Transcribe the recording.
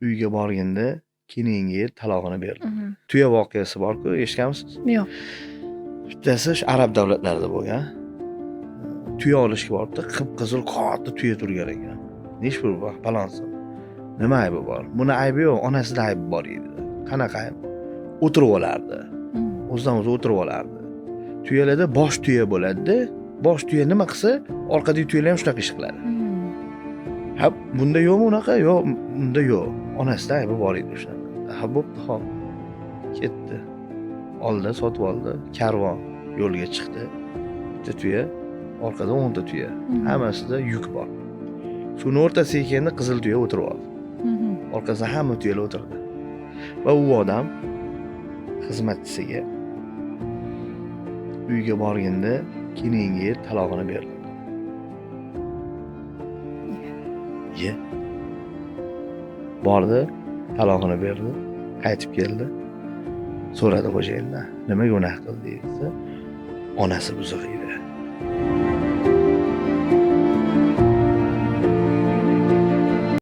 Uyga borganda keyingi yil talog'ini berdi. Mhm. Tuya voqeasi bor-ku, eshitganmisiz? Yo'q. Bittasi shu arab davlatlarida bo'lgan. Tuya olishga boribdi, qip-qizil katta tuya turgan ekan. Nesh pul bor, palonsin. Nima aybi bor? Buni aybi yo'q, onasida aybi bor edi. Qanaqa ayb? O'tirib olardi. O'zidan o'zi o'tirib olardi. Tuyalarda bosh tuya bo'ladi-da, bosh tuya nima qilsa, orqadagi tuyalar ham shunaqa ish qiladi. Ha, bunda yo'qmi unaqa? Yo'q, bunda yo'q. Onasida aybi bor edi shunaqa. Ha, bo'pti, xo'p. Ketdi. Oldi, sotib oldi. Karvon yo'lga chiqdi. Bitta tuya, orqada 10 ta tuya. Hammasida yuk bor. Shuni o'rtasiga kelganda qizil tuya o'tirib oldi. Orqasida hamma tuyalar o'tirdi. Va u odam xizmatchisiga uyga borganda keyingi yil talog'ini berdi. Ye. Bordi, talog'ini berdi, qaytib keldi. So'radi xo'jayindan, nimaga unaqa qildi desa, onasi buzuq edi.